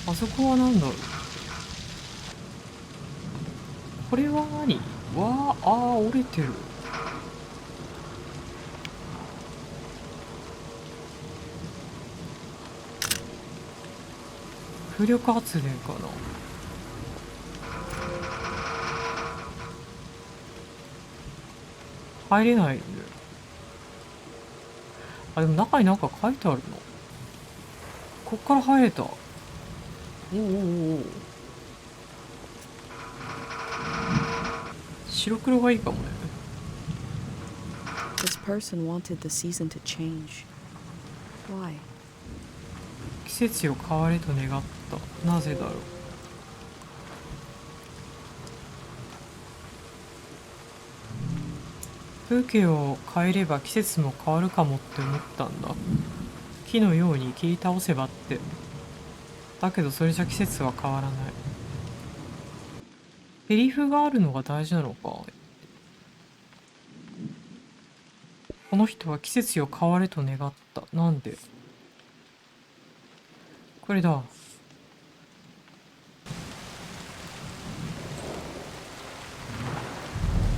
あそこは何だろう。これは何？わあ、折れてる。風力発電かな。入れないんだよ。あ、でも中になんか書いてあるの。こっから入れた。おお。白黒がいいかもね。This person wanted the season to change. Why? 季節よ変われと願った。なぜだろう。風景を変えれば季節も変わるかもって思ったんだ。木のように切り倒せばって。だけどそれじゃ季節は変わらない。セリフがあるのが大事なのか。この人は季節よ変われと願った。なんで？これだ。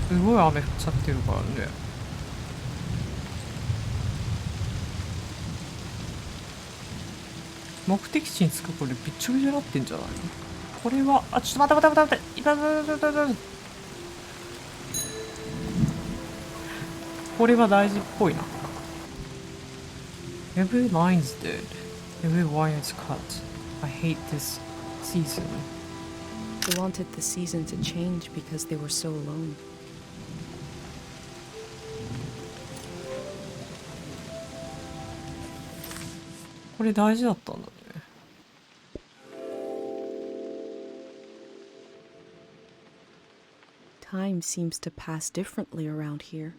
すごい雨降っちゃってるからね。目的地に着く。これびっちょびちょになってんじゃないの？これは、あ、ちょっと待って。これは大事っぽいな。Every line's dead. Every wire's cut. I hate this season. They wanted the season to change because they were so alone. これ大事だったんだね。Time seems to pass differently around here.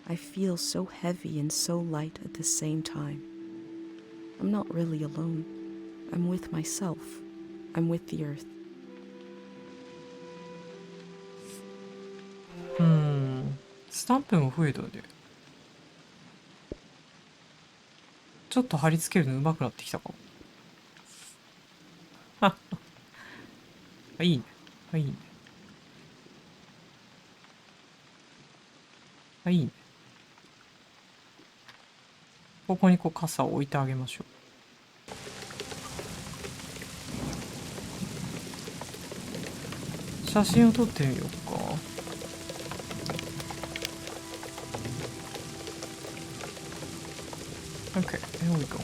I feel so heavy and so light at the same time. I'm not really alone. I'm with myself. I'm with the earth. スタンプも増えたね。ちょっと貼り付けるの上手くなってきたかも。いいね。いいね。いいね。ここにこう傘を置いてあげましょう。写真を撮ってみようか。Okay, there we go.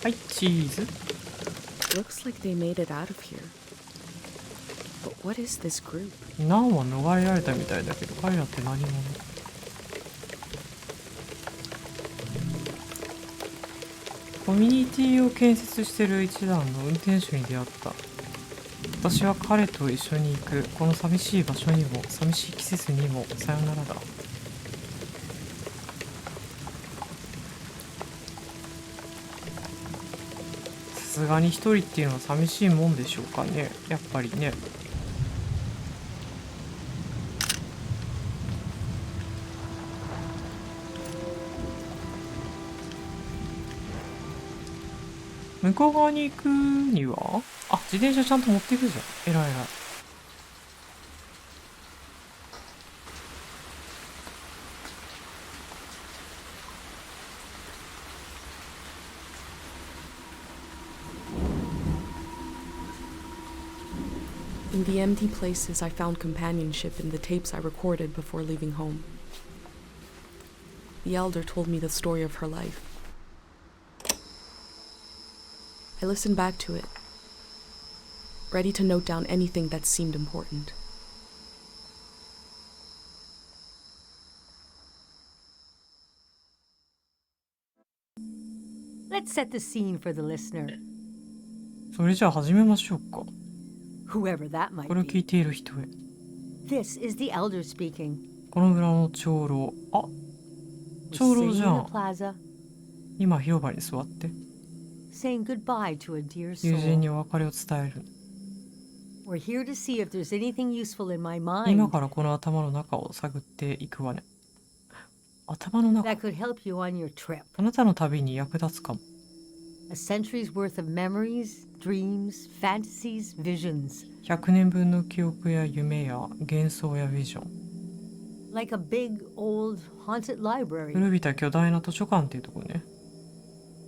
はい、チーズ。Looks like they made it out of here. But what is this group? 難は逃れられたみたいだけど、彼らって何者？コミュニティを建設している一団の運転手に出会った。私は彼と一緒に行く。この寂しい場所にも、寂しい季節にも、さよならだ。さすがに一人っていうのは寂しいもんでしょうかね。やっぱりね。向こう側に行くには、あ、自転車ちゃんと持っていくじゃん。偉い偉い。In the empty places, I found companionship in the tapes I recorded before leaving home. The elder told me the story of her life. I listened back to it, ready to note down anything that seemed important. Let's set the scene for the listener, それじゃあ始めましょうか。 whoever that might これを聞い be. ている人へ。 This is the elder speaking. この村の長老。あ、 We're 長老 sitting じ in ゃ the ん。 plaza, 今広場に座って saying goodbye to a dear 友人に soul. お別れを伝える。 We're here to see if there's anything useful in my 今 mind からこの頭の中を探っていくわね。頭の中。 that could help you on your trip. あなたの旅に役立つかも。A century's worth of memories, dreams, fantasies, visions. 100年分の記憶や夢や幻想やビジョン。Like a big, old, haunted library. 古びた巨大な図書館っていうとこね。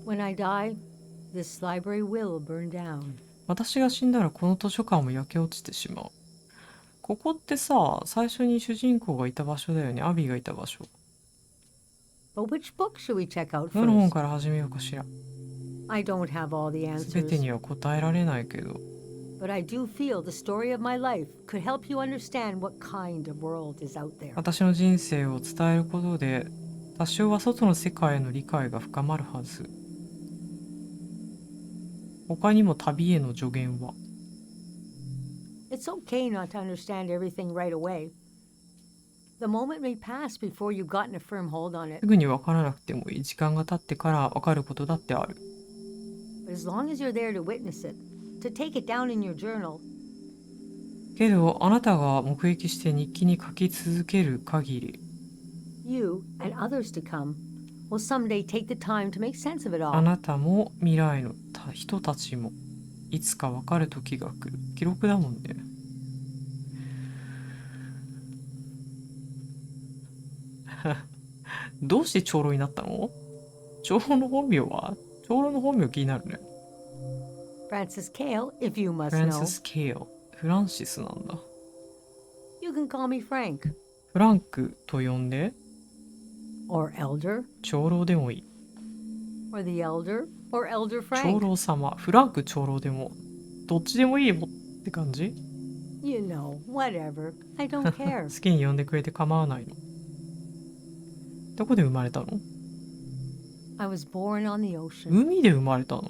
When I die, this library will burn down. 私が死んだらこの図書館も焼け落ちてしまう。ここってさ、最初に主人公がいた場所だよね。アビーがいた場所。But which book should we check out どの本 first? から始めようかしら。I don't have all the すべて answers, には答えられないけど、 but I do feel the story of my life could help you understand what kind of world is out there. 私の人生を伝えることで、多少は外の世界への理解が深まるはず。他にも旅への助言は、 It's okay not to understand everything right away. The moment may pass before you've gotten a firm hold on す it. ぐに分からなくてもいい。時間が経ってから分かることだってある。 But as long as you're there to witness it, to take it down in your journal, けど、あなたが目撃して日記に書き続ける限り、 you and others to come will someday take the time to make sense of it あ all. なたも未来の人たちもいつか分かる時が来る。記録だもんね。どうして長老になったの？長老の本名は？長老の本名気になるね。Francis Cale, if you フ must ラン know. シス・ケイル。フランシスなんだ。You can call me Frank フランクと呼んで、 or Elder 長老でもいい。 or the Elder or Elder 長 Frank. 老様、フランク長老でも、どっちでもいいよって感じ？ You know, whatever. I don't care. 好きに呼んでくれて構わないの。どこで生まれたの？ I was born on the ocean. 海で生まれたの？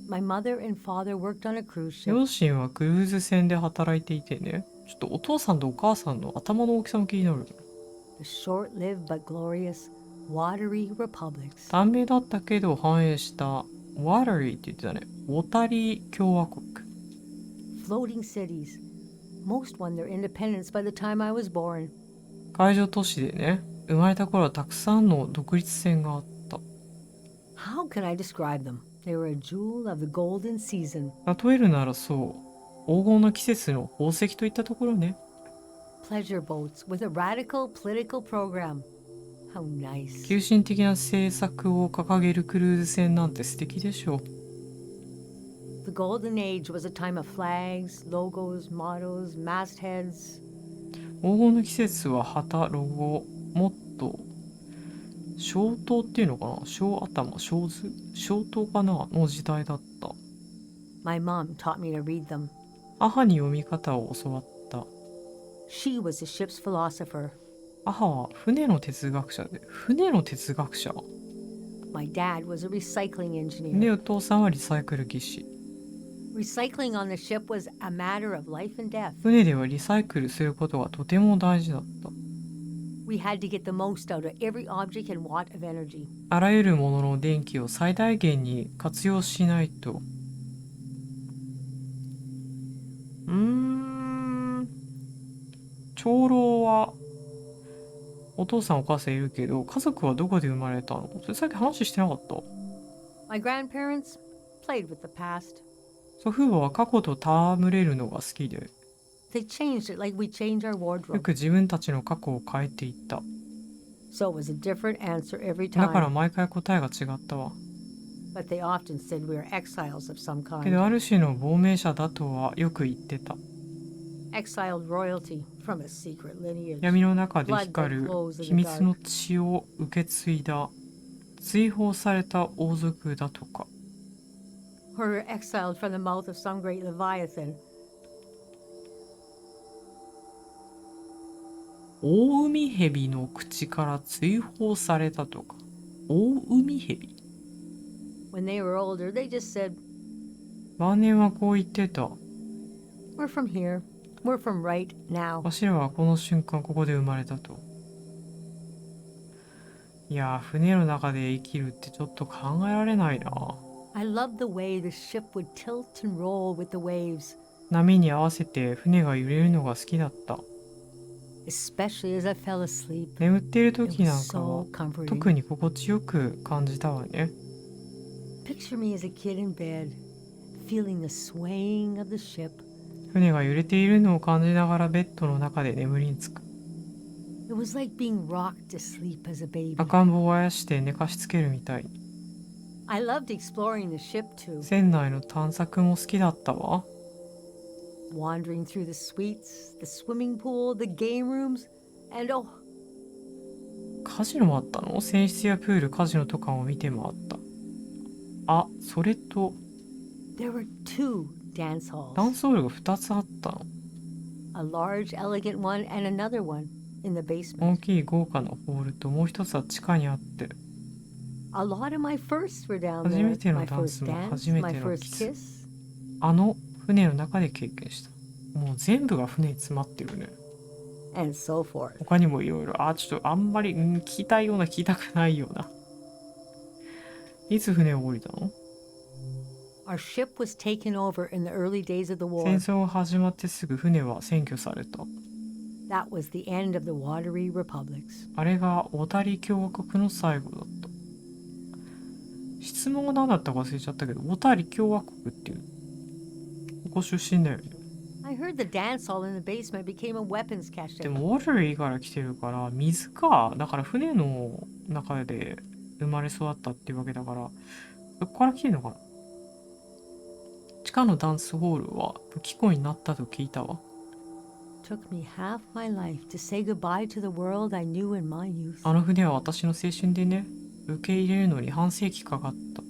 My mother and father worked on a cruise ship. 両親はクルーズ船で働いていてね。ちょっとお父さんとお母さんの頭の大きさも気になる。 The short-lived but glorious watery republics. 短命だったけど繁栄したワータリーって言ってたね。ウォタリー共和国。 Floating cities. Most won their independence by the time I was born. 海上都市でね、生まれた頃はたくさんの独立船があった。 How can I describe them? They were a jewel of the golden season. 例えるならそう、黄金の季節の宝石といったところね。 Pleasure boats with a radical political program. How nice. 急進的な政策を掲げるクルーズ船なんて素敵でしょう。 The golden age was a time of flags, logos, mottos, mastheads. 黄金の季節は旗、ロゴ、モットー、小刀っていうのかな、小頭、小図、小刀かなの時代だった。 My mom taught me to read them. 母に読み方を教わった。 She was a ship's philosopher. 母は船の哲学者で、船の哲学者。 My dad was a recycling で、 engineer. お父さんはリサイクル技師。 Recycling on the ship was a matter of life and death. 船ではリサイクルすることがとても大事だった。 We had to get the most out of every object and watt of energy. あらゆるものの電気を最大限に活用しないと。長老はお父さんお母さんいるけど、家族はどこで生まれたの？それさっき話してなかった？ My grandparents played with the past. 祖父母は過去と戯れるのが好きで、 They changed it like we change our よ wardrobe. く自分たちの過去を変えていった。 So it was a different answer every だから time. 毎回答えが違ったわ。 But they often said we were exiles of some けど kind. ある種の亡命者だとはよく言ってた。 Exiled royalty from a secret lineage. 闇の中で光る秘密の血を受け継いだ追放された王族だとか。 Or exiled from the mouth of some great leviathan. 大海蛇の口から追放されたとか。大海蛇。 When they were older, they just said, 晩年はこう言ってた。 we're from here. We're from right now. わしらはこの瞬間ここで生まれたと。いやー、船の中で生きるってちょっと考えられないな。 I loved the way the ship would tilt and roll with the waves, 波に合わせて船が揺れるのが好きだった。 especially as I fell asleep. 眠っている It 時なん was かは so comforting. 特に心地よく感じたわね。picture me as a kid in bed, feeling the swaying of the ship. 船が揺れているのを感じながらベッドの中で眠りにつく。 It was like being rocked to sleep as a baby. 赤ん坊をあやして寝かしつけるみたいに。 I loved exploring the ship too, 船内の探索も好きだったわ。 wandering through the suites, the swimming pool, the game rooms, and oh, カジノもあったの？船室やプール、カジノとかも見て回った。あ、それと there were two dance ダン halls, スホールが2つあったの。 a large, elegant one and another one in the 大 basement. きい豪華なホールともう一つは地下にあって、 A lot of my firsts were down 初 there. めての My ダンス first も dance, 初め my ての first キス。 kiss. あの船の中で経験した。もう全部が船に詰まってるね。 And so forth. 他にもいろいろ、ちょっとあんまり、聞きたいような聞きたくないような。いつ船を降りたの？ Our ship was taken over in the early days of the 戦 war. 争が始まってすぐ船は占拠された。 That was the end of the watery republics. あれが小谷共和国の最後だった。質問が何だったか忘れちゃったけど、小谷共和国っていう、ここ出身だよね。 I heard the dance hall in the basement became a weapons で cache. も、ウォータリーから来てるから、水か。だから船の中で生まれ育ったっていうわけだから、そこから来てるのかな。地下のダンスホールは武器庫になったと聞いたわ。 Took me half my life to say goodbye to the world I knew in my youth. あの船は私の青春でね、受け入れるのに半世紀かかった。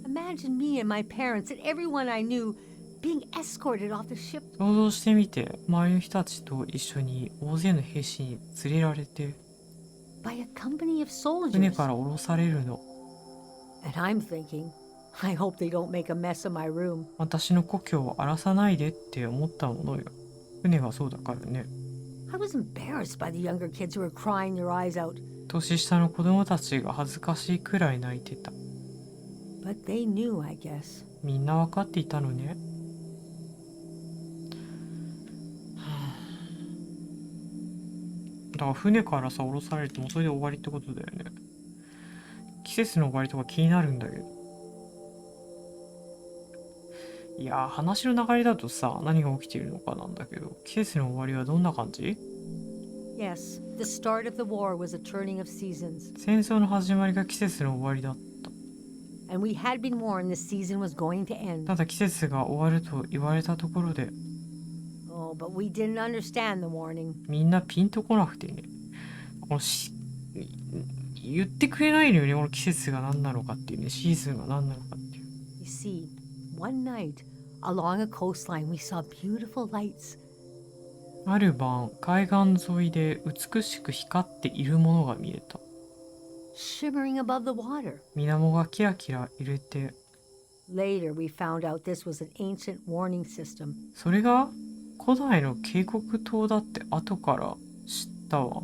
Imagine me and my parents and everyone I knew being escorted off the ship. 想像してみて、周りの人たちと一緒に大勢の兵士に連れられて、 By a company of 船 soldiers. から降ろされるの。 And I'm thinking, I hope they don't make a mess of my room. 私の故郷を荒らさないでって思ったものよ。船がそうだからね。 I was embarrassed by the younger kids who were crying their eyes out. 年下の子供たちが恥ずかしいくらい泣いてた。 But they knew, I guess. みんな分かっていたのね。だから船からさ降ろされてもそれで終わりってことだよね。季節の終わりとか気になるんだけど。いやー、話の流れだとさ、何が起きているのかなんだけど、季節の終わりはどんな感じ？ Yes, the start of the war was a turning of seasons. 戦争の始まりが季節の終わりだった。 And we had been warned the season was going to end. ただ季節が終わると言われたところで、 Oh, but we didn't understand the warning. みんなピンとこなくてね。言ってくれないのよね、この季節が何なのかっていうね、シーズンが何なのかっていう。 You see, one night, along a coastline, we saw beautiful lights. ある晩、海岸沿いで美しく光っているものが見えた。 shimmering above the water. 水面がキラキラ揺れて、 Later, we found out this was an ancient warning system. それが古代の警告灯だって後から知ったわ。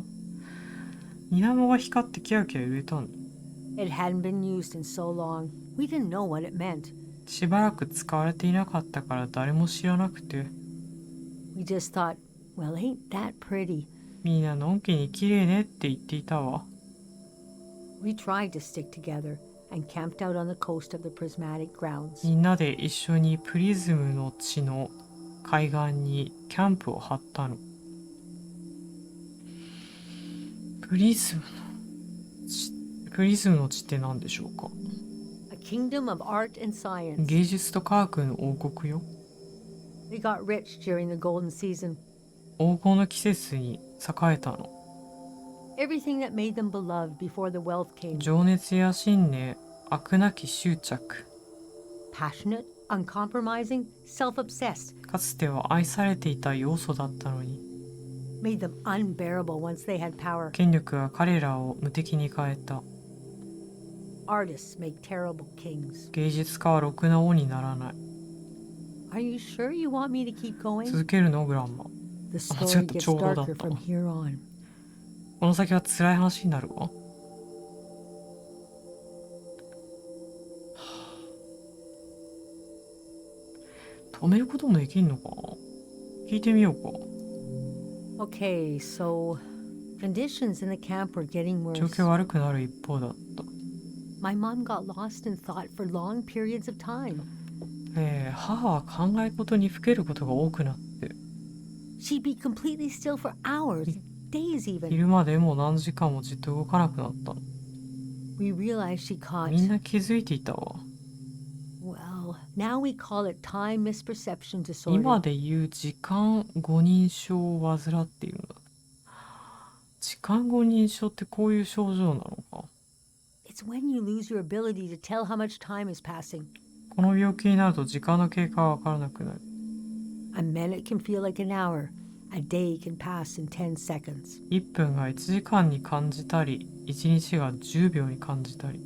水面が光ってキラキラ揺れたんだ。 It hadn't been used in so long. We didn't know what it meant. しばらく使われていなかったから誰も知らなくて、 We just thought, well, ain't that pretty? みんなのんきに綺麗ねって言っていたわ。 We tried to stick together and camped out on the coast of the prismatic grounds. みんなで一緒にプリズムの地の海岸にキャンプを張ったの。プリズムの地って何でしょうか？ A kingdom of art and science. 芸術と科学の王国よ。 They got rich during the golden season. 黄金の季節に栄えたの。 Everything that made them beloved before the wealth came. 情熱や信念、飽くなき執着。 Passionate, uncompromising, self-obsessed. かつては愛されていた要素だったのに、 Made them unbearable once they had power. 権力が彼らを無敵に変えた。 Artists make terrible kings. 芸術家はろくな王にならない。 Are you sure you want me to keep going? 続けるのグランマ。 The 間違 story った gets 長老だっ darker た from わ。 here on. この先は辛い話になるわ。止めることもできんのかな？聞いてみようか。 Okay, so conditions in the camp were getting 状 worse. 況悪くなる一方だった。My mom got lost in thought for long periods of time. 母は考え事にふけることが多くなって、 She'd be completely still for hours, days even. 昼間でも何時間もじっと動かなくなったの。 We realized she みん caught, な気づいていたわ。 well, now we call it time misperception 今 disorder. で言う時間誤認症を患っているのだ。時間誤認症ってこういう症状なのか。 It's when you lose your ability to tell how much time is passing. この病気になると時間の経過がわからなくなる。 A minute can feel like an hour. A day can pass in 10 seconds. 1分が1時間に感じたり、1日が10秒に感じたり。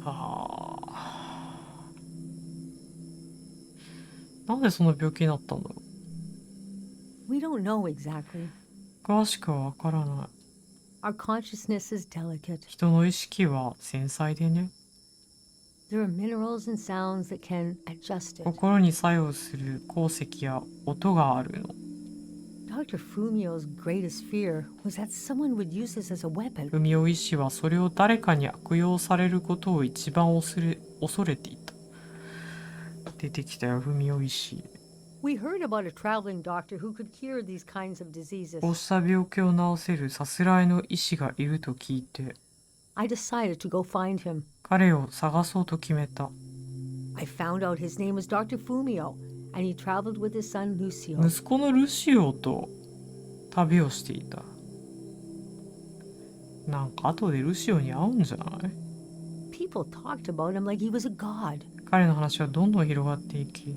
はあ。なんでその病気になったんだろ We don't know exactly. う。詳しくはわからない。 Our consciousness is delicate. 人の意識は繊細でね。 There are minerals and sounds that can adjust it. 心に作用する鉱石や音があるの。 Dr. Fumio's greatest fear was that someone would use this as a weapon. 文雄医師はそれを誰かに悪用されることを一番恐れていた。出てきたよ、文雄医師。 We heard about a traveling doctor who could cure these kinds of diseases. こうした病気を治せるさすらいの医師がいると聞いて、 I decided to go find him. 彼を探そうと決めた。 I found out his name was Dr. Fumio, and he traveled with his son Lucio. 息子のルシオと旅をしていた。なんか後でルシオに会うんじゃない？ People talked about him like he was a god. 彼の話はどんどん広がっていき、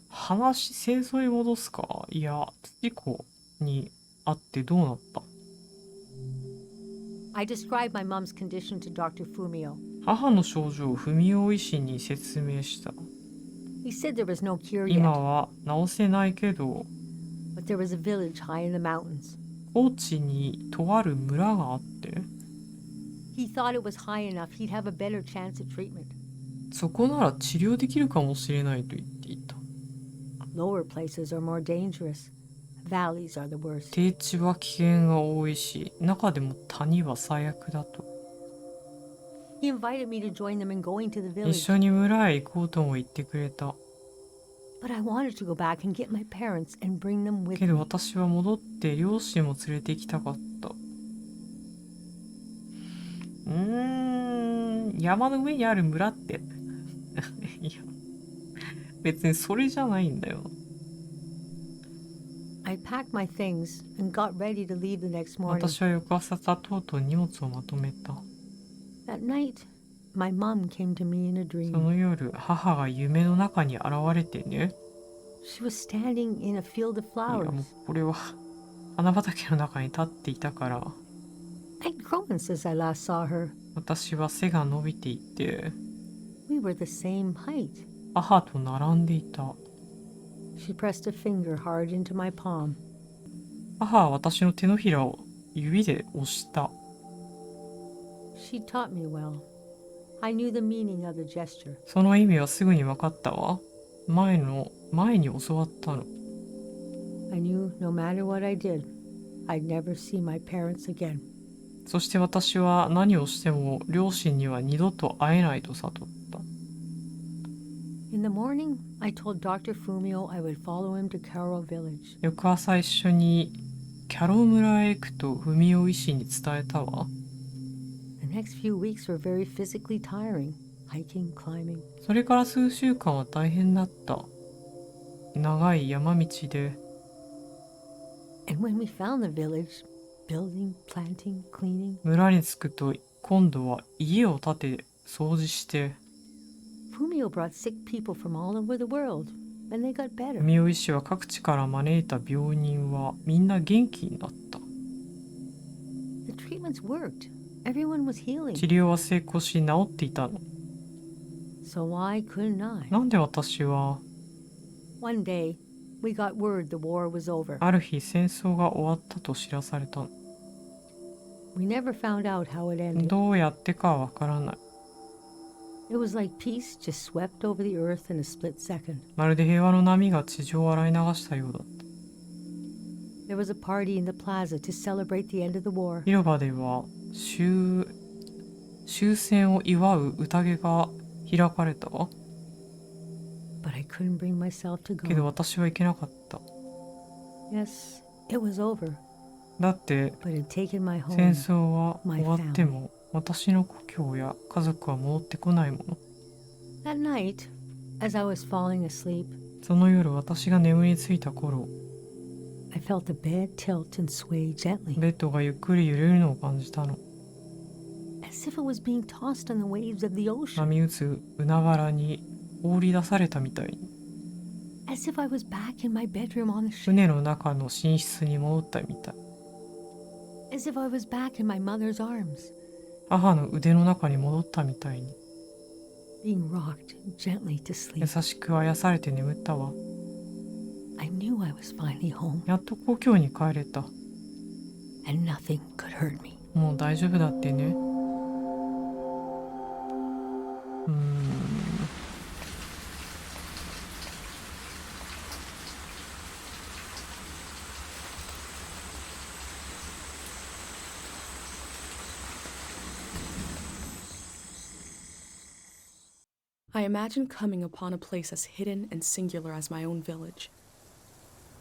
話、戦争に戻すか？いや、事故にあってどうなった？ I described my mom's condition to Dr. Fumio. 母の症状を文雄医師に説明した。 He said there was no cure 今 yet, は治せないけど、 but there was a village high in the mountains. 高知にとある村があって、 He thought it was high enough he'd have a better chance at treatment. そこなら治療できるかもしれないと言っていた。 Lower places are more dangerous. Valleys are the worst. 低地は危険が多いし、中でも谷は最悪だと。 He invited me to join them in going to the 一 village, 緒に村へ行こうとも言ってくれた。 but I wanted to go back and get my parents and bring them with けど me. 私は戻って両親も連れて行きたかった。山の上にある村っていや、別にそれじゃないんだよ。 I packed my things and got ready to leave the next morning. 私は翌朝とうとう荷物をまとめた。 That night, my mom came to me in a そ dream. の夜、母が夢の中に現れてね。 She was standing in a field of いや、もう flowers. これは花畑の中に立っていたから、 I'd grown since I last saw her. 私は背が伸びていて、 We were the same height. 母と並んでいた。 She pressed a finger hard into my palm. 母は私の手のひらを指で押した。 She taught me well. I knew the meaning of the gesture. その意味はすぐに分かったわ。前に教わったの。 I knew no matter what I did, I'd never see my parents again. そして私は何をしても両親には二度と会えないと悟った。 In the morning, I told Dr. Fumio I would follow him to Karo village. 翌朝一緒にキャロ村へ行くと文雄医師に伝えたわ。 The next few weeks were very physically tiring, hiking, climbing. それから数週間は大変だった。長い山道で、 And when we found the village, building, planting, cleaning, 村に着くと今度は家を建て掃除して、 Fumio brought sick people from all over the world, and they got better. 文雄医師は各地から招いた病人はみんな元気になった。 The treatments worked. Everyone was 治 healing. 療は成功し治っていたの。 So why couldn't I? なんで私は、 One day, we got word the war was over. ある日戦争が終わったと知らされたの。 We never found out how it ended. どうやってかはわからない。 It was like peace just swept over the earth in a split second. まるで平和の波が地上を洗い流したようだった。There was a party in the plaza to celebrate the end of the war. 広場では終戦を祝う宴が開かれたわ。But I couldn't bring myself to けど go. 私は行けなかった。Yes, it was over. だって But it had taken my 戦 home. 争は終わっても私の故郷や家族は戻ってこないもの。 That night, as I was falling asleep, その夜私が眠りついた頃、 I felt the bed tilt and sway gently, ベッドがゆっくり揺れるのを感じたの。 as if it was being tossed on the waves of the ocean, 波打つ海原に放り出されたみたいに、 as if I was back in my bedroom on the ship, 船の中の寝室に戻ったみたい。 as if I was back in my mother's arms, 母の腕の中に戻ったみたいに、 being rocked gently to 優 sleep. しくあやされて眠ったわ。 I knew I was finally home, やっと故郷に帰れた。 and nothing could hurt me. もう大丈夫だってね。I imagined coming upon a place as hidden and singular as my own village.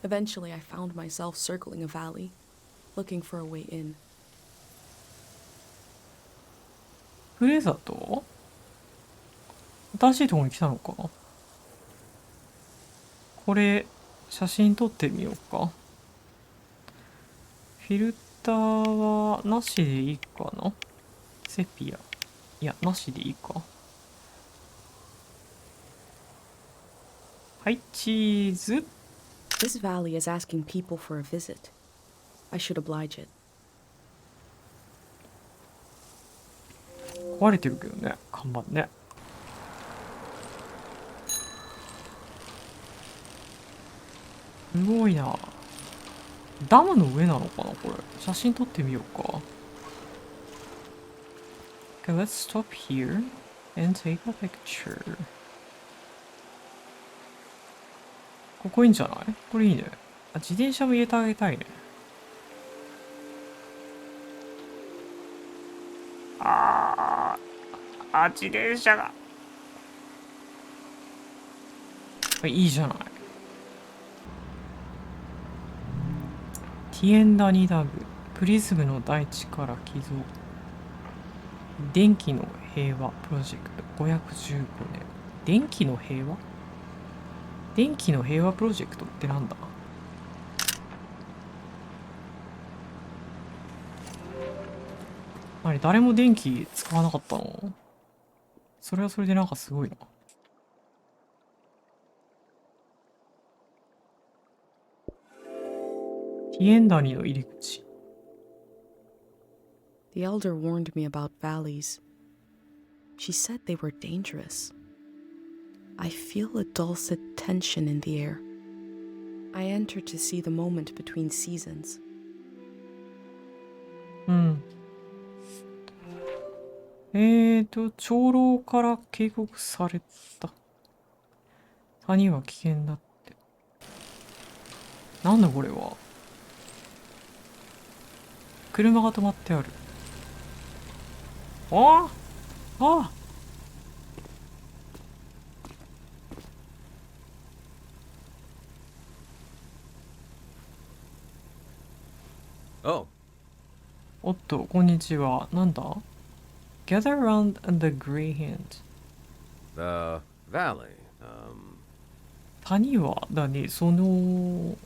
Eventually, I found myself circling a valley, looking for a way in. フレーザーと新しいところに来たのかな。これ写真撮ってみようか。フィルターはなしでいいかな。セピア、いやなしでいいか。はい、チーズ。 This valley is asking people for a visit. I should oblige it. 壊れてるけどね、看板ね。すごいな。ダムの上なのかなこれ。写真撮ってみようか。Okay, let's stop here and take a picture. ここいいんじゃない？これいいね。あ、自転車も入れてあげたいね。自転車が。いいじゃない。ティエンダニダグ、プリズムの大地から寄贈。電気の平和プロジェクト515年。電気の平和？電気の平和プロジェクトってなんだ？あれ、誰も電気使わなかったの？それはそれでなんかすごいな。ティエンダニの入り口。The elder warned me about valleys. She said they were dangerous. I feel a dulcet tension in the air. I entered to see the moment between seasons. うん。長老から警告された。谷は危険だって。なんだこれは。車が止まってある。あああOh, おっと、こんにちは。なんだ？ Gather around the gray hand. the valley. 谷はだね、その、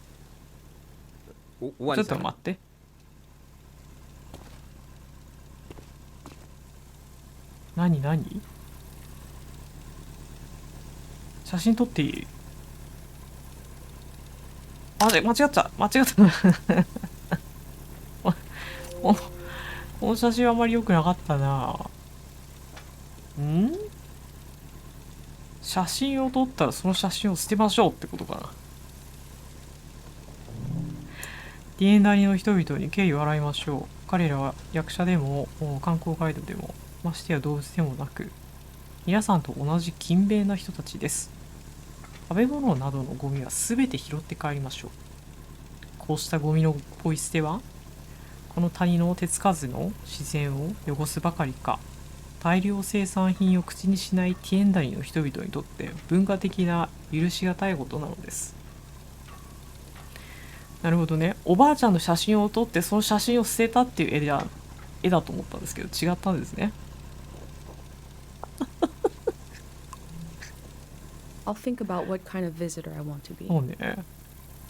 One ちょっと second. 待って。何写真撮っていい？間違った。この写真はあまり良くなかったな。写真を撮ったらその写真を捨てましょうってことかな。ディエンダニの人々に敬意を払いましょう。彼らは役者でも観光ガイドでもましてや動物でもなく、皆さんと同じ勤勉な人たちです。食べ物などのゴミは全て拾って帰りましょう。こうしたゴミのポイ捨てはこの谷の手つかずの自然を汚すばかりか、大量生産品を口にしないティエンダリの人々にとって文化的な許しがたいことなのです。なるほどね。おばあちゃんの写真を撮ってその写真を捨てたっていう絵だと思ったんですけど違ったんですね。I'll think about what kind of visitor I want to be. そうね。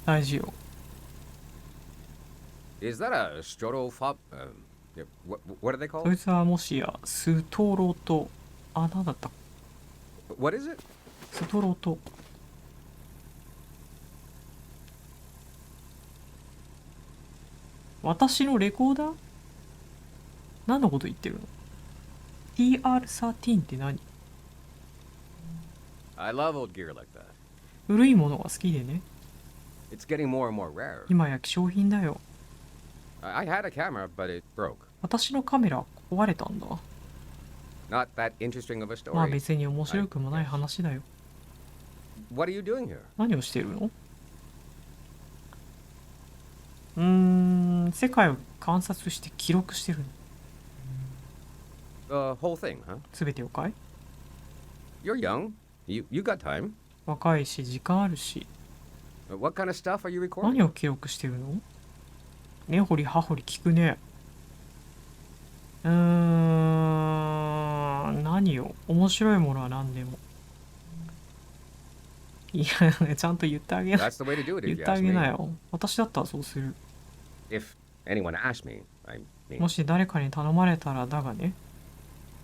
大事よ。Is that a strotopop? Yeah, what are they そ called? いつはもしやストロト、あ、なんだった What is it? ストロト。私のレコーダー？何のこと言ってるの？ TR13 って何？ I love old gear like that. 古いものが好きでね。It's getting more and more rare. 今や希少品だよ。I had a camera, but it broke. 私のカメラ壊れたんだ。Not that interesting of a まあ story. 別に面白くもない話だよ。What are you doing here? 何をしてるの？世界を観察して記録してるの。The whole thing, huh? すべてをかい？ You're young. You got time. 若いし時間あるし。What kind of stuff are you 何 recording? を記録してるの？根掘り葉掘り聞くね。何よ。面白いものは何でも。いや、ちゃんと言ってあげな。 That's the way to do it 言 if っ you てあ ask げ me. なよ。私だったらそうする。 If anyone asked me, I mean. もし誰かに頼まれたらだがね。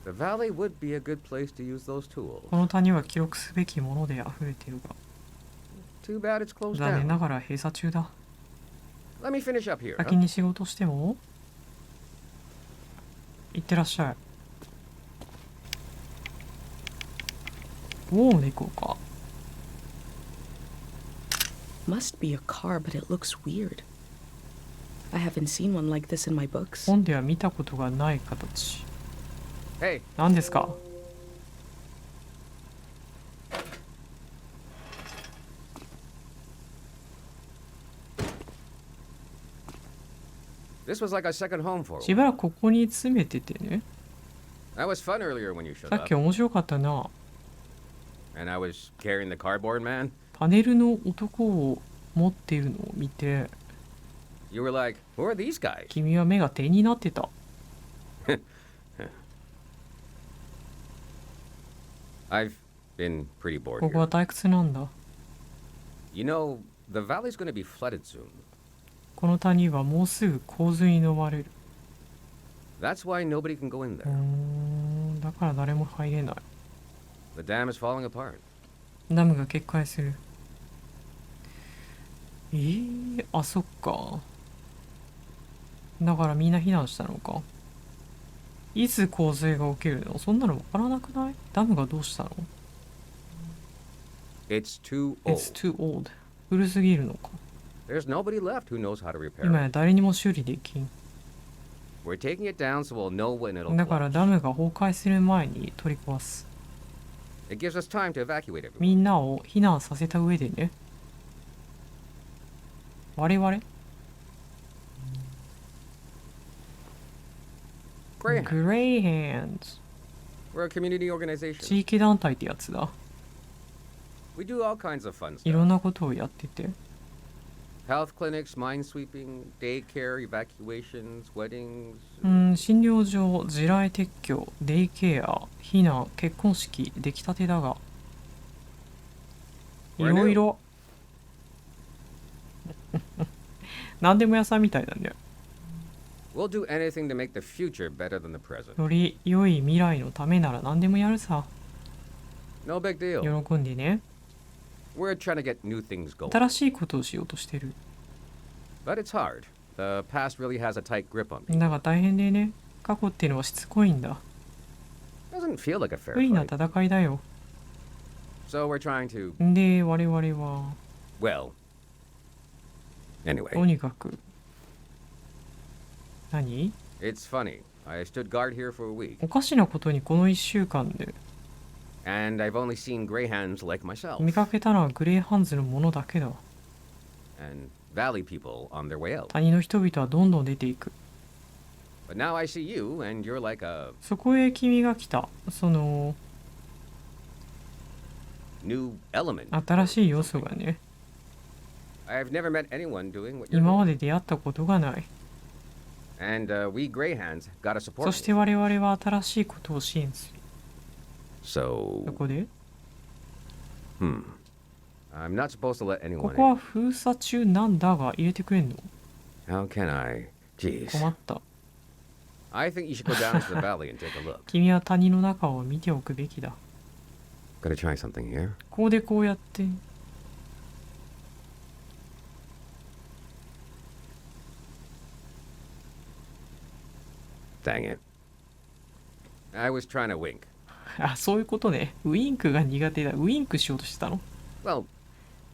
The valley would be a good place to use those tools. この谷は記録すべきもので溢れてるが。 Too bad it's closed 残念な down. がら閉鎖中だ。 Let me finish up here. 先 Huh? に仕事しても行ってらっしゃい。ウォームで行こうか。 Must be a car, but it looks weird. I haven't seen one like this in my books. 本では見たことがない形。 Hey, 何ですか？ this was like a second home for し me. ばらくここに詰めててね。 That was fun earlier when you showed さっ up. き面白かったな。 And I was carrying the cardboard man. パネルの男を持っているのを見て、 You were like, who are these guys? 君は目が点になってた。 I've been pretty bored ここは here. 退屈なんだ。 You know, the valley's going to be flooded soon. この谷はもうすぐ洪水に飲まれる。 That's why nobody can go in うー there. ん、だから誰も入れない。 The dam is falling apart. ダムが決壊する。あ、そっか。だからみんな避難したのか。いつ洪水が起きるの？そんなのわからなくない？ダムがどうしたの？ It's too It's old. too old. 古すぎるのか。 There's nobody left who knows how to repair 今 it. や誰にも修理できん。 We're taking it down so we'll know when it'll だから close. ダムが崩壊する前に取り壊す。 It gives us time to evacuate み everyone. んなを避難させた上でね。我々 Greyhound. Greyhands。 We're a community organization. 地域団体ってやつだ。 We do all kinds of fun いろ stuff. んなことをやってて。 Health clinics, minesweeping, daycare, evacuations, weddings. 診療所、地雷撤去、デイケア、避難、結婚式、出来たてだが。いろいろ。何でも屋さんみたいだね。 We'll do anything to make the future better than the present. より良い未来のためなら何でもやるさ。 No big deal. 喜んでね。 We're trying to get new things going. 新しいことをしようとしてる。 But it's hard. The past really has a tight grip on me. だが大変でね。過去っていうのはしつこいんだ。 Doesn't feel like a 不 fair 利な fight. 戦いだよ。 So we're trying to, で、我々は、 well, と anyway. にかく。何？ It's funny. I stood guard here for a week, おかしなことにこの1週間で and I've only seen greyhounds like myself. 見かけたのはグレーハンズのものだけだ。 And valley people on their way out. 谷の人々はどんどん出ていく。 But now I see you, and you're like a そこへ君が来た。その new element. 新しい要素がね、 I've never met anyone doing what you're 今ま doing. で出会ったことがない。 And we Greyhands gotta そ support して you. 我々は新しいことを支援する。 So, そこで I'm not supposed to let こ anyone こは in. 封鎖中なんだが入れてくれんの？ How can I? Jeez. 困った。 I think you should go down to the valley and take a look. 君は谷の中を見ておくべきだ。 Gotta try something here. ここでこうやって。 Dang it. I was trying to wink. あ、そういうことね。ウインクが苦手だ。ウインクしようとしてたの？ Well,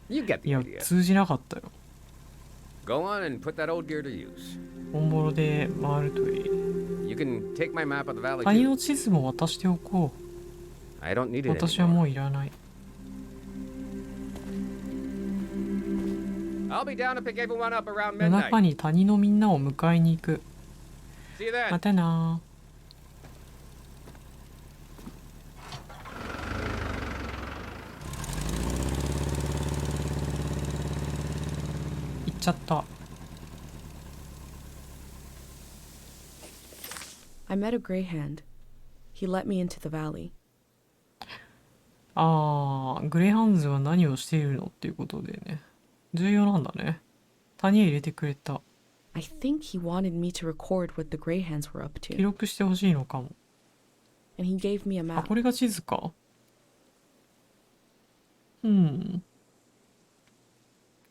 you get い the や、 idea. 通じなかったよ。 Go on and put that old gear to use. オンボロで回るといい。 You can take my map of the valley 谷 too. の地図も渡しておこ I don't need う。 it 私はも anymore. ういらない。 I'll be down to pick everyone up around 夜中 midnight. に谷のみんなを迎えに行く。 See you ま then. たな。行っちゃった。 I met a greyhound. He let me into the valley. あー、グレイハンズは何をしているのっていうことでね。重要なんだね。谷へ入れてくれた。 I think he wanted me to record what the greyhounds were up 記 to, 録してほしいのかも。 and he gave me a あ、 map. これが地図か。うん。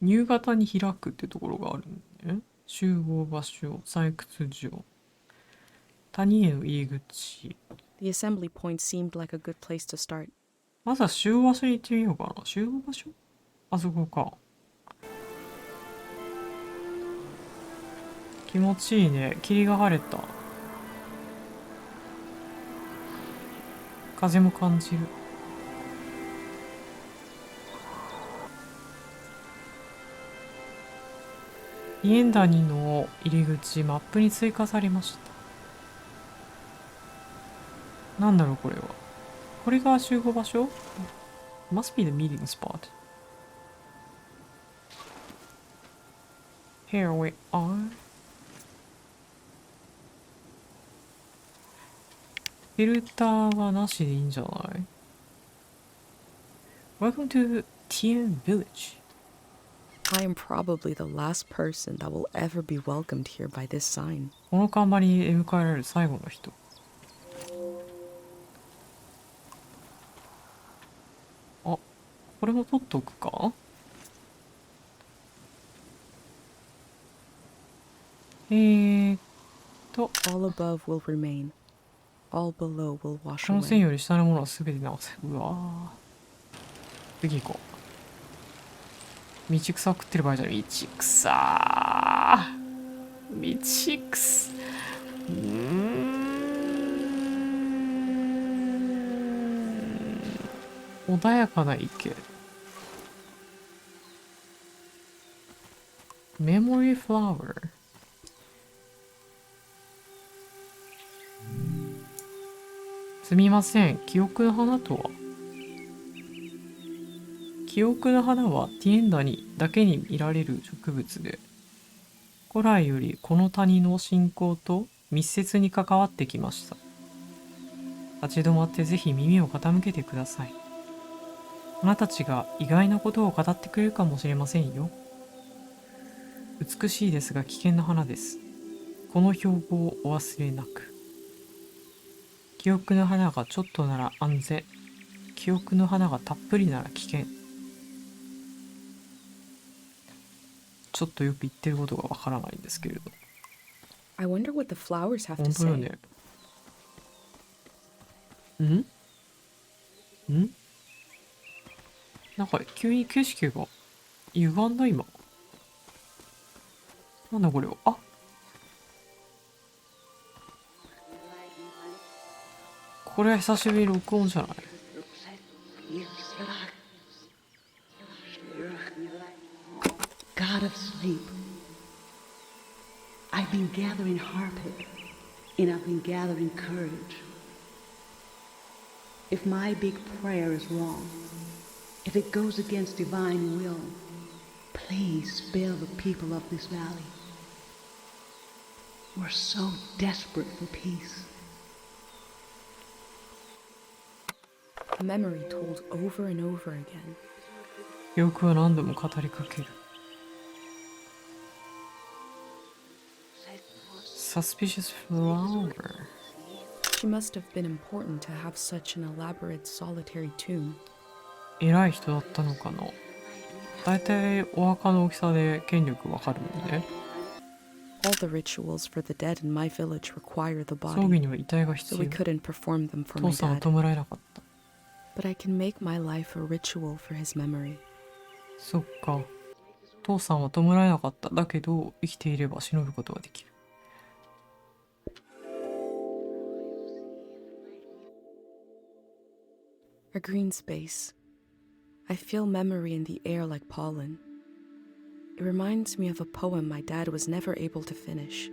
夕方に開くってところがあるんだね。集合場所、採掘場。谷への入り口。 The assembly point seemed like a good place to start. まずは集合場所に行ってみようかな。集合場所？あそこか。気持ちいいね。霧が晴れた。風も感じる。イエンダニの入り口、マップに追加されました。なんだろうこれは。これが集合場所？ Must be the meeting spot. Here we are. フィルターはなしでいいんじゃない？ Welcome to Tien Village. I am probably the last person that will ever be welcomed here by this sign. この看板に出迎えられる最後の人。あ、これも取っておくか？ーと、 All above will remain. All below will wash この線 away. より下のものはすべて直せ。うわぁ。次行こう。道草を食ってる場合じゃない。道草ー。道草。穏やかな池。メモリーフラワー。すみません、記憶の花とは？記憶の花はティエンダにだけに見られる植物で、古来よりこの谷の信仰と密接に関わってきました。立ち止まってぜひ耳を傾けてください。花たちが意外なことを語ってくれるかもしれませんよ。美しいですが危険な花です。この標語をお忘れなく。記憶の花がちょっとなら安全。記憶の花がたっぷりなら危険。ちょっとよく言ってることがわからないんですけれど。 I wonder what the flowers have 本 to 当よ say. ね。んなんか急に景色が歪んだ今。なんだこれは。あ、これは久しぶりに録音じゃない？God of sleep. I've been gathering heartache, and I've been gathering courage. If my big prayer is wrong, if it goes against divine will, please spare the people of this valley. We're so desperate for peace. A memory told over and over again. 記憶は何度も語りかける。Suspicious flower. She must have been important to have such an elaborate solitary tomb. 偉い人だったのかな。だいたいお墓の大きさで権力わかるもんね。All the rituals for the dead in my village require the 葬儀 body, には遺体が so 必 we 要。 couldn't perform them for 父 my さんは dad. 弔えなかった。But I can make my life a ritual for his memory. そっか。父さんは弔えなかった。だけど生きていれば忍ぶことができる。A green space. I feel memory in the air like pollen. It reminds me of a poem my dad was never able to finish.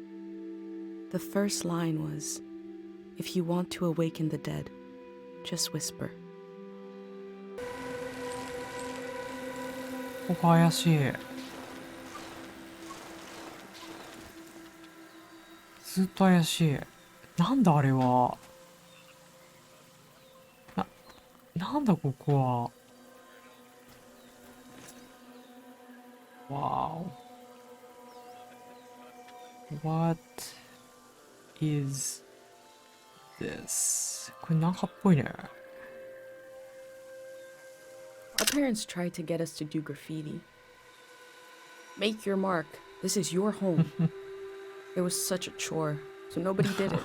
The first line was, "If you want to awaken the dead, just whisper." ここ怪しい。ずっと怪しい。なんだあれは。なんだここは。わお。What is this? これなんかっぽいね。Our parents tried to get us to do graffiti. Make your mark. This is your home. It was such a chore, so nobody did it.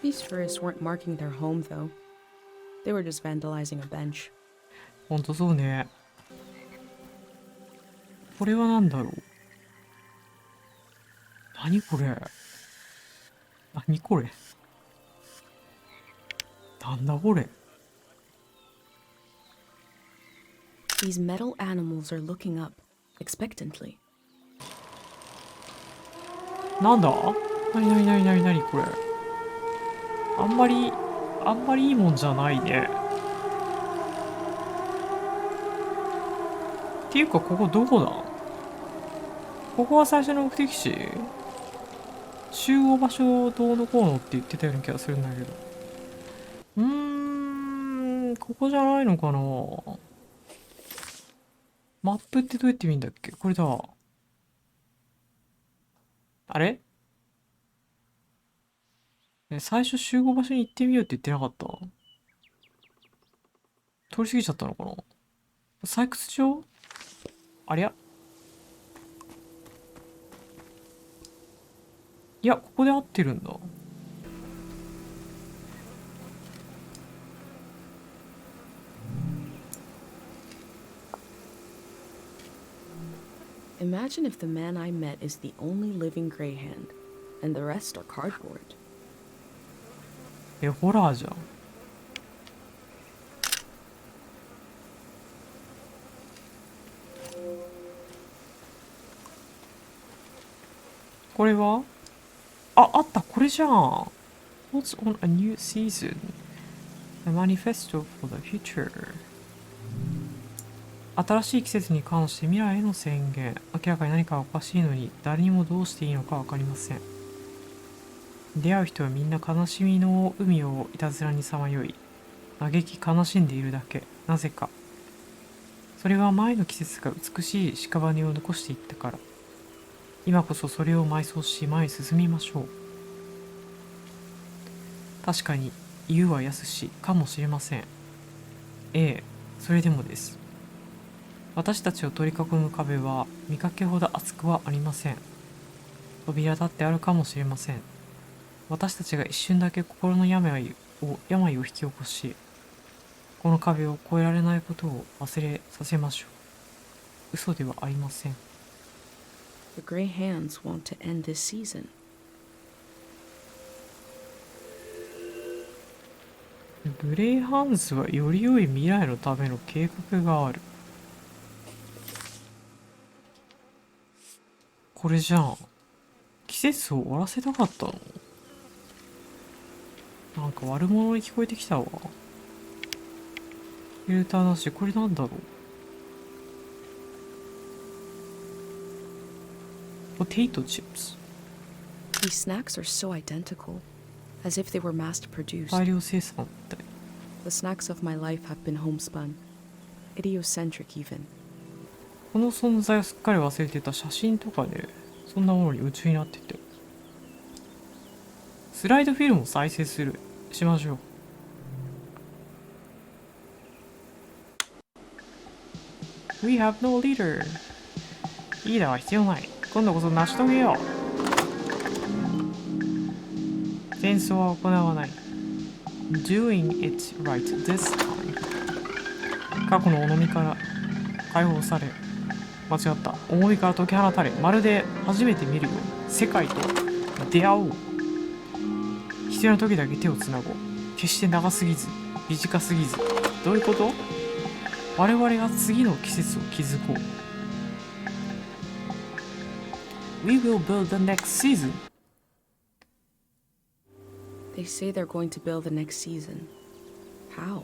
These tourists weren't marking their home, though. They were just vandalizing a bench. ほんとそうね。これはなんだろう。何これ。何これ。なんだこれ。These metal animals are looking up, expectantly. なんだ。なにこれ。あんまりいいもんじゃないね。っていうかここどこだ。ここは最初の目的地。集合場所どうのこうのって言ってたような気がするんだけど。ここじゃないのかな。マップってどうやって見るんだっけ。これだ。あれ最初集合場所に行ってみようって言ってなかった。通り過ぎちゃったのかな。採掘場。ありゃ。いや、ここで合ってるんだ。Imagine if the man I met is the only living greyhound, and the rest are cardboard. ホラーじゃん。これはあった、これじゃん。What's on a new season? A manifesto for the future. 新しい季節に関して未来への宣言。明らかに何かおかしいのに誰にもどうしていいのか分かりません。出会う人はみんな悲しみの海をいたずらにさまよい、嘆き悲しんでいるだけ。なぜか。それは前の季節が美しい屍を残していったから。今こそそれを埋葬し前に進みましょう。確かに言うは易しかもしれません。ええ、それでもです。私たちを取り囲む壁は見かけほど厚くはありません。扉だってあるかもしれません。私たちが一瞬だけ心の病を引き起こし、この壁を越えられないことを忘れさせましょう。嘘ではありません。The greyhounds want to end this season. グレイハンズはより良い未来のための計画がある。これじゃん。季節を終わらせたかったの？なんか悪者に聞こえてきたわ。フィルターなし、これなんだろう。Potato chips。These snacks are so identical, as if they were mass-produced. 大量生産って。The snacks of my life have been homespun, idiocentric even. この存在をすっかり忘れてた。写真とかでそんなものに夢中になってて。スライドフィルムを再生しましょう。We have no leader. リーダーは必要ない。今度こそ成し遂げよう。戦争は行わない。Doing it right this time. 過去の重みから解放され、間違った。重みから解き放たれ、まるで初めて見るように世界と出会おう。必要な時だけ手をつなごう。決して長すぎず短すぎず。どういうこと？我々が次の季節を築こう。We will build the next season. They say they're going to build the next season. How?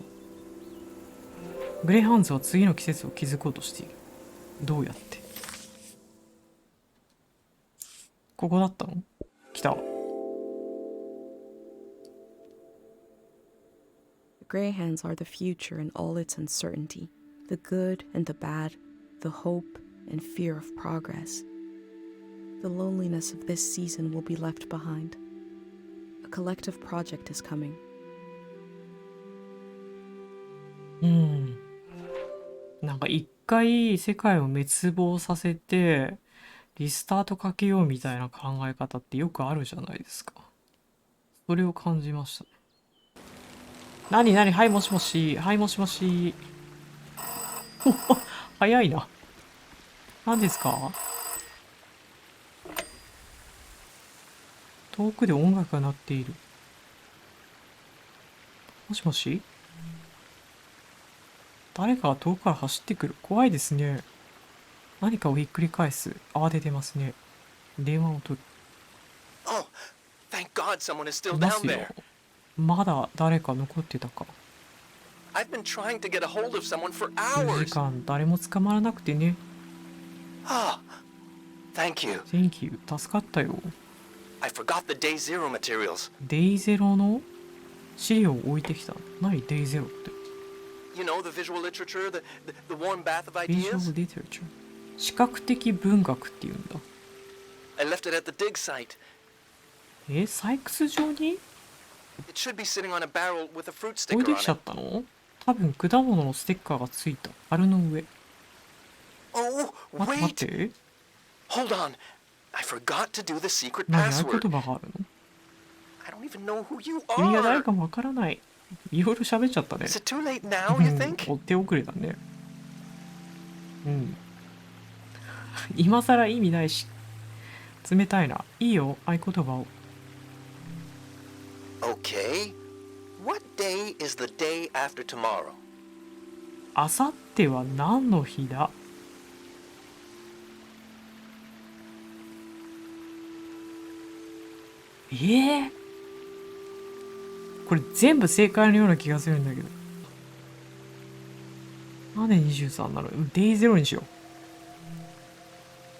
グレイハンズは次の季節を築こうとしている。どうやって？ここだったの？来た。The Greyhounds are the future in all its uncertainty, the good and the bad, the hope and fear of progress. The loneliness of this season will be left behind. A collective project is coming. なんか一回世界を滅亡させてリスタートかけようみたいな考え方ってよくあるじゃないですか。それを感じました。何はい、もしもし。はい、もしもし。早いな。何ですか？遠くで音楽が鳴っている。もしもし？誰かが遠くから走ってくる。怖いですね。何かをひっくり返す。慌ててますね。電話を取る。Oh, thank God someone is still いま down すよ。 there. まだ誰か残ってたか。 I've been trying to get a hold of someone for 10時 hours. 間誰も捕まらなくてね。Ah, thank you. Thank you。助かったよ。I forgot the day zero materials. デイゼロの資料を置いてきた。何デイゼロって。You know, the visual literature, the warm bath of Visual ideas? literature。視覚的文学っていうんだ。I left it at the dig site. 採掘場に It should be sitting on a barrel with a fruit 置い sticker てきちゃ on っ it. たの？多分果物のステッカーがついた。樽の上。 Oh, 待って待っ wait. て。 Hold on. I forgot to do the secret 何合 password. 言葉があるの？ I don't even know who you 君が誰 are. かもわからない。いろいろ喋っちゃったね。 Is it too late now, you うん think? 手遅れだね。うん。今更意味ないし。冷たいな。いいよ、合言葉を。Okay. What day is the day after tomorrow? あさっては何の日だ？これ全部正解のような気がするんだけど。なんで23なの？デイゼロにしよ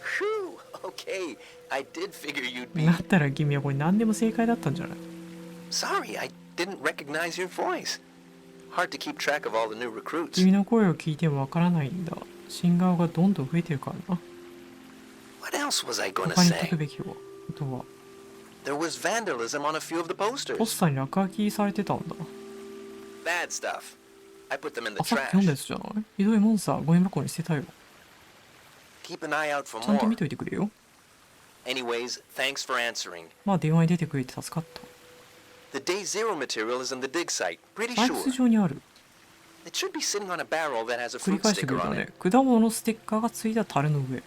Phew. Okay. I did figure you'd う。 be. だったら君はこれ何でも正解だったんじゃない？ Sorry, I didn't recognize your voice. Hard to keep track of all the new recruits. 君の声を聞いてもわからないんだ。新顔がどんどん増えてるからな。 What else was I gonna 他に書 say? くべきことは。 There was vandalism on a few of the ポ posters. スターに落書きされてたんだ。 Bad stuff. I put them in the あ、さっき読んだや trash. つじゃない？ひどいもんさ、ゴミ箱に捨てたよ。 Keep an eye out for ちゃんと more. 見といてくれよ。 Anyways, thanks for answering. まあ電話に出てくれて助かった。 The day zero material is in the dig site. Pretty 採掘 sure. 場にある。 It should be sitting on a barrel that has a 繰り fruit 返してく sticker れた on ね it.。果物のステッカーがついた樽の上。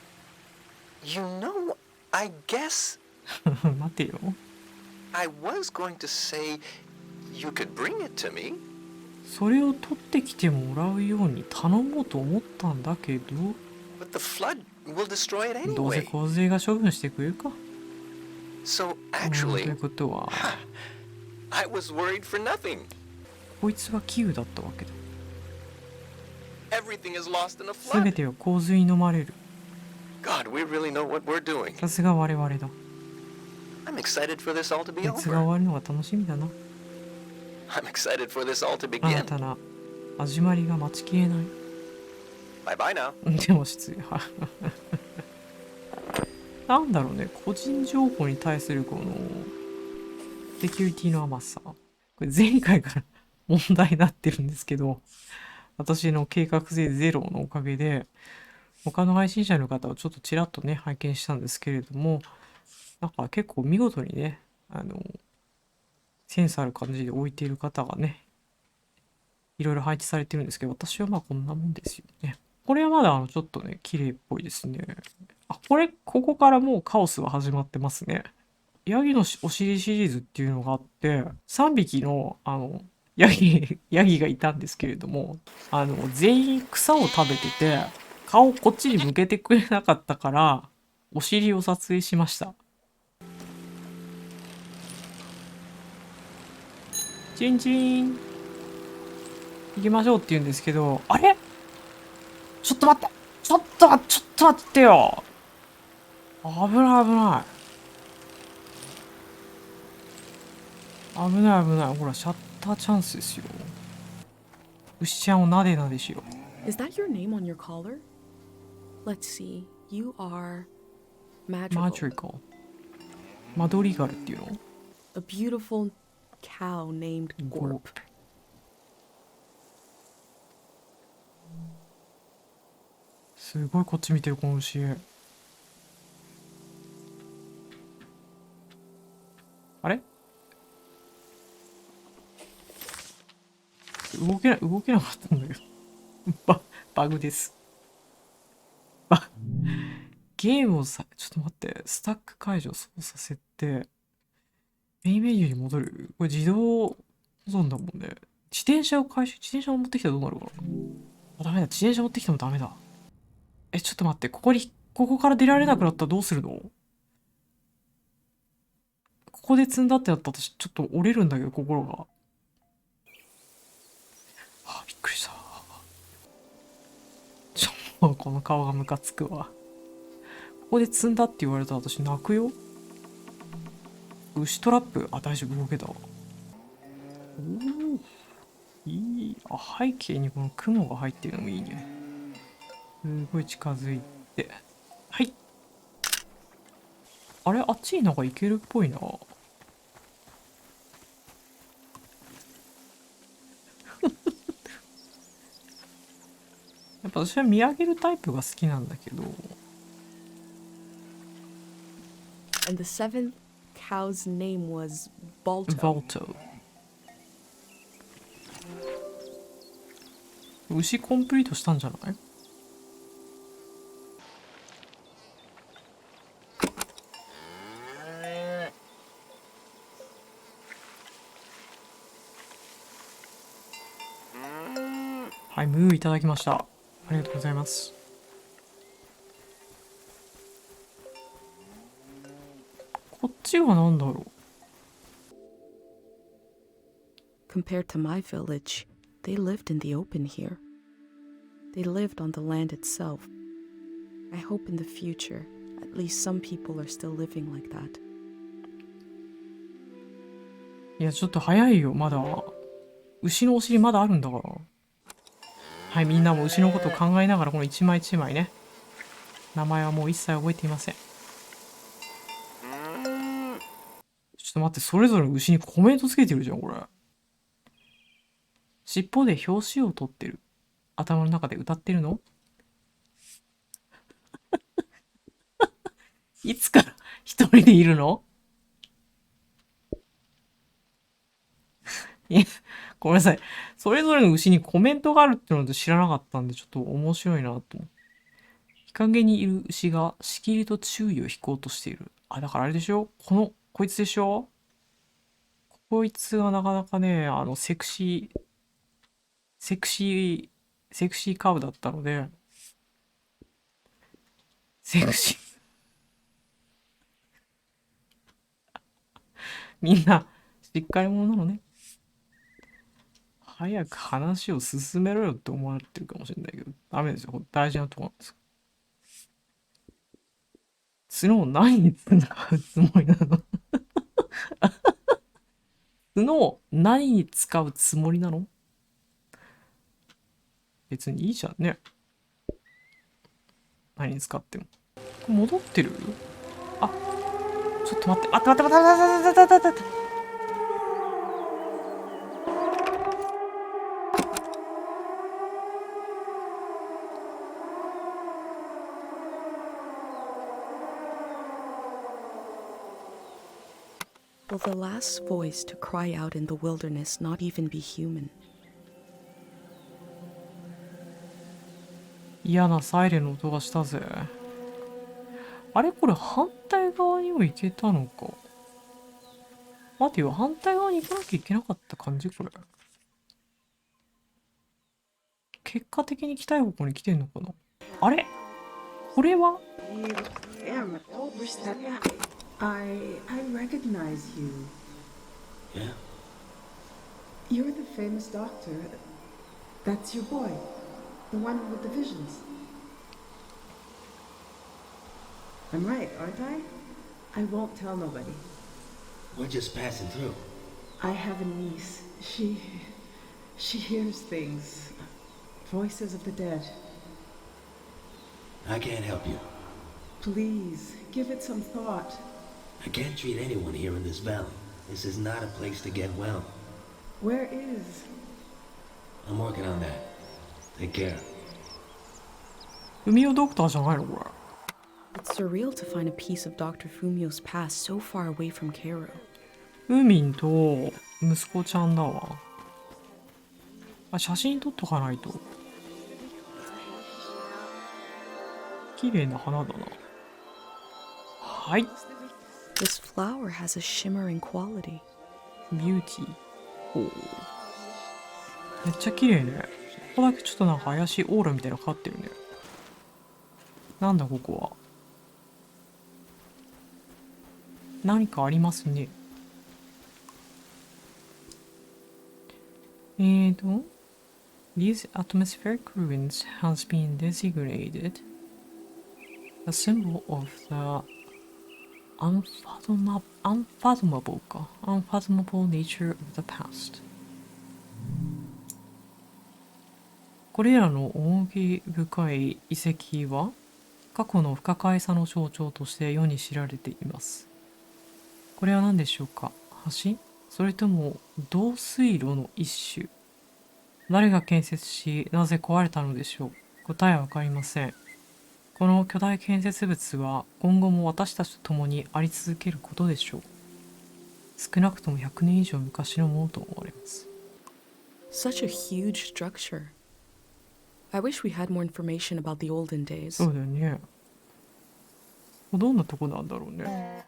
You know, I guess 待てよ。 I was going to say you could bring it to me. それを取ってきてもらうように頼もうと思ったんだけど、 But the flood we'll destroy it どうせ anyway. 洪水が処分してくれるか。So とい actually, うことは、I was worried for nothing. こいつはキウだったわけだ。 Everything is lost in a すべ flood. ては洪水に飲まれる。 God, we really know what we're doing. さすが我々だ。 I'm excited for this all to be 熱が over. 終わるのが楽しみだな。 I'm excited for this all to 新 begin. たな始まりが待ちきれない。 Bye bye now. でも失礼。なんだろうね、個人情報に対するこのセキュリティの甘さ。これ前回から問題になってるんですけど、私の計画性ゼロのおかげで、他の配信者の方をちょっとちらっとね、拝見したんですけれども、なんか結構見事にね、センスある感じで置いている方がね、いろいろ配置されてるんですけど、私はまあこんなもんですよね。これはまだちょっとね、綺麗っぽいですね。あ、ここからもうカオスは始まってますね。ヤギのお尻シリーズっていうのがあって、3匹の、ヤギがいたんですけれども、全員草を食べてて、顔こっちに向けてくれなかったから、お尻を撮影しました。チンチン。行きましょうって言うんですけど、あれちょっと待ってちょっと待ってよ危ない。危ない。ほら、シャッターチャンスですよ。牛ちゃんをなでなでしよう。Is that your name on your collar? Let's see. You are magical. マジカル。マドリガルっていうの A beautiful cow named Gorp. すごいこっち見てる、この牛。あれ動けなかったんだけど。バグです。ゲームをちょっと待って、スタック解除操作設定。メインメニューに戻る。これ自動保存だもんね。自転車を持ってきたらどうなるかな。あ、ダメだ。自転車持ってきてもダメだ。ちょっと待って、ここから出られなくなったらどうするの？ここで積んだってなったら私ちょっと折れるんだけど、心が。びっくりした。この顔がムカつくわ。ここで積んだって言われたら私泣くよ。牛トラップ。あ、大丈夫、動けたわ。いい。背景にこの雲が入ってるのもいいね。すごい近づいて。はい。あれ、あっちになんか行けるっぽいな。やっぱ私は見上げるタイプが好きなんだけど。And the seventh cow's name was Balto. Balto。牛コンプリートしたんじゃない？はい、ムーいただきました。ありがとうございます。こっちは何だろう。Compared to my village, they lived in the open here. They lived on the land itself. I hope in the future, at least some people are still living like that. いや、ちょっと早いよ、まだ。牛のお尻まだあるんだから。はい、みんなも牛のことを考えながらこの一枚一枚ね。名前はもう一切覚えていません。ちょっと待って、それぞれの牛にコメントつけてるじゃん、これ。尻尾で表紙を取ってる。頭の中で歌ってるの？いつから一人でいるの？いや、ごめんなさい。それぞれの牛にコメントがあるってのを知らなかったんで、ちょっと面白いなと思って。日陰にいる牛がしきりと注意を引こうとしている。あ、だからあれでしょ？こいつでしょ？こいつがなかなかね、セクシーカブだったので、セクシー。みんな、しっかり者なのね。早く話を進めろよって思われてるかもしれないけど、ダメですよ。大事なところなんです。角を何に使うつもりなの？角を何に使うつもりなの？別にいいじゃんね。何に使っても。戻ってる？あ、ちょっと待って、待って待って待って待って待って待って待って。Will the last voice to cry out in the wilderness not even be human? 嫌なサイレンの音がしたぜ。あれこれ反対側にも行けたのか。待てよ、反対側に行かなきゃいけなかった感じこれ。結果的に来たい方向に来てんのかな。あれこれはI recognize you. Yeah? You're the famous doctor. That's your boy. The one with the visions. I'm right, aren't I? I won't tell nobody. We're just passing through. I have a niece. She hears things. Voices of the dead. I can't help you. Please, give it some thought. I can't treat anyone here in this valley. This is not a place to get well. Where is? I'm working on that. Take care. 海尾ドクターじゃないのこれ。It's surreal to find a piece of Dr. Fumio's past so far away from Cairo. ウーミンと息子ちゃんだわ。あ、写真撮っとかないと。綺麗な花だな。はい。This flower has a shimmering quality. ビューティー。ほう。めっちゃ綺麗ね。ここだけちょっとなんか怪しいオーラみたいなのかかってるね。なんだここは。何かありますね。These atmospheric ruins has been designated a symbol of the unfathomable nature of the past. これらの趣深い遺跡は過去の不可解さの象徴として世に知られています。これは何でしょうか？橋？それとも導水路の一種？誰が建設し、なぜ壊れたのでしょう？答えはわかりません。この巨大建設物は今後も私たちと共にあり続けることでしょう。少なくとも100年以上昔のものと思われます。Such a huge structure. I wish we had more information about the olden days. そうだよね。どんなとこなんだろうね。